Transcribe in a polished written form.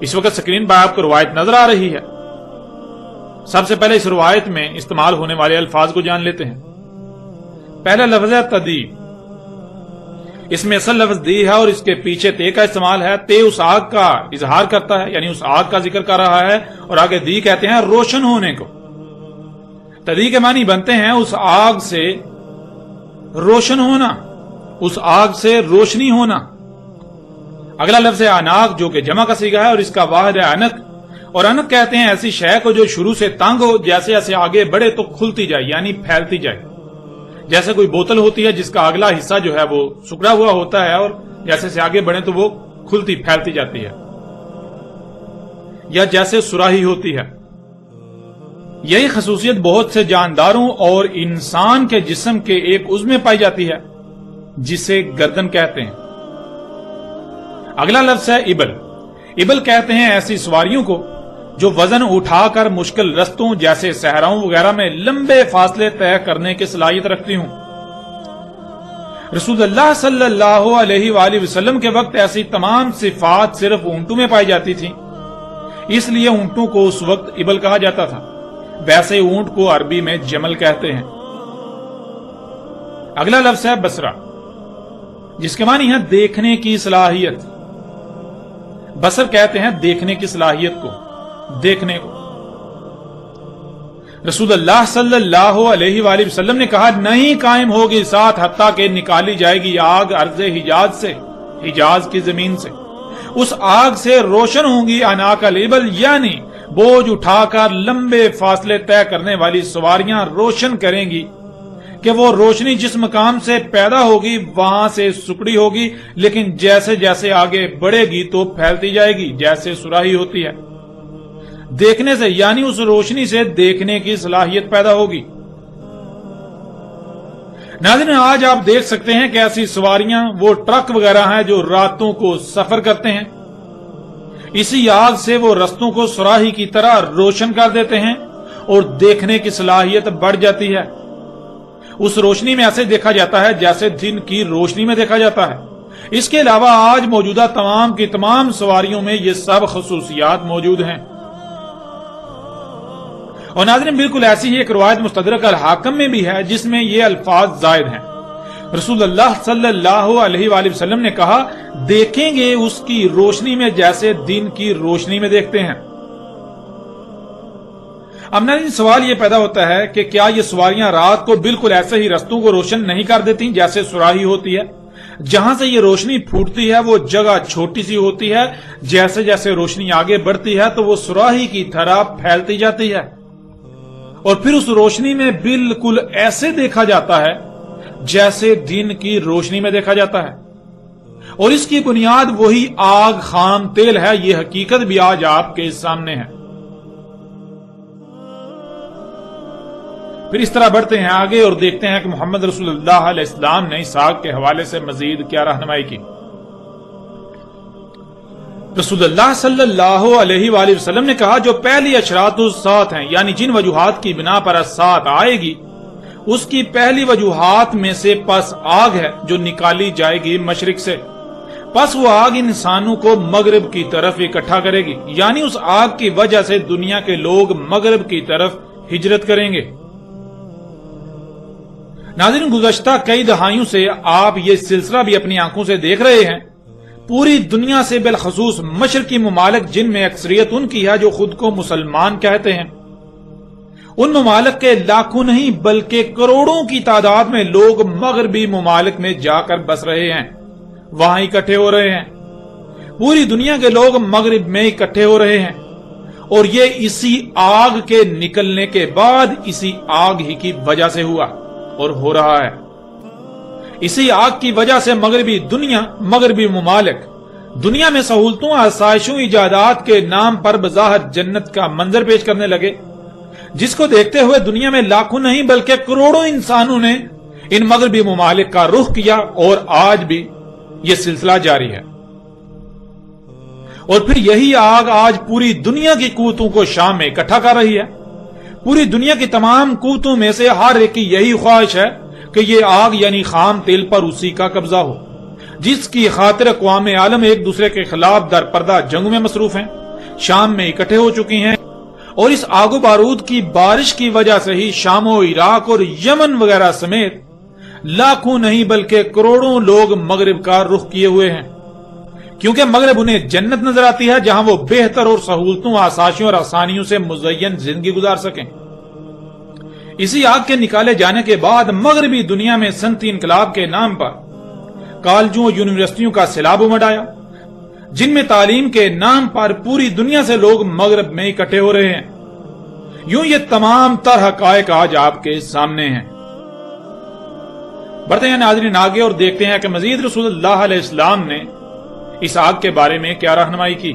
اس وقت اسکرین پر آپ کو روایت نظر آ رہی ہے. سب سے پہلے اس روایت میں استعمال ہونے والے الفاظ کو جان لیتے ہیں. پہلا لفظ ہے تدی. اس میں اصل لفظ دی ہے اور اس کے پیچھے تے کا استعمال ہے. تے اس آگ کا اظہار کرتا ہے، یعنی اس آگ کا ذکر کر رہا ہے، اور آگے دی کہتے ہیں روشن ہونے کو. تدی کے معنی بنتے ہیں اس آگ سے روشن ہونا، اس آگ سے روشنی ہونا. اگلا لفظ ہے اناق، جو کہ جمع کا صیغہ ہے اور اس کا واحد ہے انک. اور انک کہتے ہیں ایسی شے کو جو شروع سے تنگ ہو، جیسے جیسے آگے بڑھے تو کھلتی جائے، یعنی پھیلتی جائے. جیسے کوئی بوتل ہوتی ہے جس کا اگلا حصہ جو ہے وہ سکڑا ہوا ہوتا ہے، اور جیسے سے آگے بڑھے تو وہ کھلتی پھیلتی جاتی ہے، یا جیسے سراہی ہوتی ہے. یہی خصوصیت بہت سے جانداروں اور انسان کے جسم کے ایک عضو میں پائی جاتی ہے جسے گردن کہتے ہیں. اگلا لفظ ہے ابل. ابل کہتے ہیں ایسی سواریوں کو جو وزن اٹھا کر مشکل رستوں جیسے صحراؤں وغیرہ میں لمبے فاصلے طے کرنے کی صلاحیت رکھتی ہوں. رسول اللہ صلی اللہ علیہ وآلہ وسلم کے وقت ایسی تمام صفات صرف اونٹوں میں پائی جاتی تھی، اس لیے اونٹوں کو اس وقت ابل کہا جاتا تھا. ویسے اونٹ کو عربی میں جمل کہتے ہیں. اگلا لفظ ہے بصرہ، جس کے معنی ہے دیکھنے کی صلاحیت. بصر کہتے ہیں دیکھنے کی صلاحیت کو، دیکھنے کو. رسول اللہ صلی اللہ علیہ وآلہ وسلم نے کہا نہیں قائم ہوگی ساتھ حتیٰ کہ نکالی جائے گی آگ ارض حجاز سے، حجاز کی زمین سے. اس آگ سے روشن ہوں گی اناق الابل، یعنی بوجھ اٹھا کر لمبے فاصلے طے کرنے والی سواریاں روشن کریں گی کہ وہ روشنی جس مقام سے پیدا ہوگی وہاں سے سکڑی ہوگی، لیکن جیسے جیسے آگے بڑھے گی تو پھیلتی جائے گی جیسے سراہی ہوتی ہے. دیکھنے سے، یعنی اس روشنی سے دیکھنے کی صلاحیت پیدا ہوگی. ناظرین، آج آپ دیکھ سکتے ہیں کہ ایسی سواریاں وہ ٹرک وغیرہ ہیں جو راتوں کو سفر کرتے ہیں. اسی آگ سے وہ رستوں کو سراہی کی طرح روشن کر دیتے ہیں اور دیکھنے کی صلاحیت بڑھ جاتی ہے. اس روشنی میں ایسے دیکھا جاتا ہے جیسے دن کی روشنی میں دیکھا جاتا ہے. اس کے علاوہ آج موجودہ تمام کی تمام سواریوں میں یہ سب خصوصیات موجود ہیں. اور ناظرین، بالکل ایسی ہی ایک روایت مستدرک الحاکم میں بھی ہے جس میں یہ الفاظ زائد ہیں. رسول اللہ صلی اللہ علیہ وآلہ وسلم نے کہا دیکھیں گے اس کی روشنی میں جیسے دن کی روشنی میں دیکھتے ہیں. اب ناظرین، سوال یہ پیدا ہوتا ہے کہ کیا یہ سواریاں رات کو بالکل ایسے ہی رستوں کو روشن نہیں کر دیتی جیسے سراہی ہوتی ہے؟ جہاں سے یہ روشنی پھوٹتی ہے وہ جگہ چھوٹی سی ہوتی ہے، جیسے جیسے روشنی آگے بڑھتی ہے تو وہ سراہی کی طرح پھیلتی جاتی ہے، اور پھر اس روشنی میں بالکل ایسے دیکھا جاتا ہے جیسے دن کی روشنی میں دیکھا جاتا ہے. اور اس کی بنیاد وہی آگ خام تیل ہے. یہ حقیقت بھی آج آپ کے سامنے ہے. پھر اس طرح بڑھتے ہیں آگے اور دیکھتے ہیں کہ محمد رسول اللہ علیہ السلام نے اس آگ کے حوالے سے مزید کیا رہنمائی کی. رسول اللہ صلی اللہ علیہ وآلہ وسلم نے کہا جو پہلی اشراط الساعۃ ہیں، یعنی جن وجوہات کی بنا پر الساعۃ آئے گی، اس کی پہلی وجوہات میں سے پس آگ ہے جو نکالی جائے گی مشرق سے. پس وہ آگ انسانوں کو مغرب کی طرف اکٹھا کرے گی، یعنی اس آگ کی وجہ سے دنیا کے لوگ مغرب کی طرف ہجرت کریں گے. ناظرین، گزشتہ کئی دہائیوں سے آپ یہ سلسلہ بھی اپنی آنکھوں سے دیکھ رہے ہیں. پوری دنیا سے بالخصوص مشرقی ممالک جن میں اکثریت ان کی ہے جو خود کو مسلمان کہتے ہیں، ان ممالک کے لاکھوں نہیں بلکہ کروڑوں کی تعداد میں لوگ مغربی ممالک میں جا کر بس رہے ہیں، وہاں اکٹھے ہو رہے ہیں. پوری دنیا کے لوگ مغرب میں اکٹھے ہو رہے ہیں، اور یہ اسی آگ کے نکلنے کے بعد اسی آگ ہی کی وجہ سے ہوا اور ہو رہا ہے. اسی آگ کی وجہ سے مغربی دنیا، مغربی ممالک دنیا میں سہولتوں، آسائشوں، ایجادات کے نام پر بظاہر جنت کا منظر پیش کرنے لگے، جس کو دیکھتے ہوئے دنیا میں لاکھوں نہیں بلکہ کروڑوں انسانوں نے ان مغربی ممالک کا رخ کیا، اور آج بھی یہ سلسلہ جاری ہے. اور پھر یہی آگ آج پوری دنیا کی قوتوں کو شام میں اکٹھا کر رہی ہے. پوری دنیا کی تمام قوتوں میں سے ہر ایک کی یہی خواہش ہے کہ یہ آگ یعنی خام تیل پر اسی کا قبضہ ہو، جس کی خاطر اقوام عالم ایک دوسرے کے خلاف در پردہ جنگوں میں مصروف ہیں. شام میں اکٹھے ہو چکی ہیں، اور اس آگ و بارود کی بارش کی وجہ سے ہی شام و عراق اور یمن وغیرہ سمیت لاکھوں نہیں بلکہ کروڑوں لوگ مغرب کا رخ کیے ہوئے ہیں، کیونکہ مغرب انہیں جنت نظر آتی ہے جہاں وہ بہتر اور سہولتوں، آسائشوں اور آسانیوں سے مزین زندگی گزار سکیں۔ اسی آگ کے نکالے جانے کے بعد مغربی دنیا میں صنعتی انقلاب کے نام پر کالجوں اور یونیورسٹیوں کا سیلاب امڈ آیا، جن میں تعلیم کے نام پر پوری دنیا سے لوگ مغرب میں اکٹھے ہو رہے ہیں۔ یوں یہ تمام تر حقائق آج آپ کے سامنے ہیں۔ بڑھتے ہیں ناظرین آگے اور دیکھتے ہیں کہ مزید رسول اللہ علیہ السلام نے اس آگ کے بارے میں کیا رہنمائی کی۔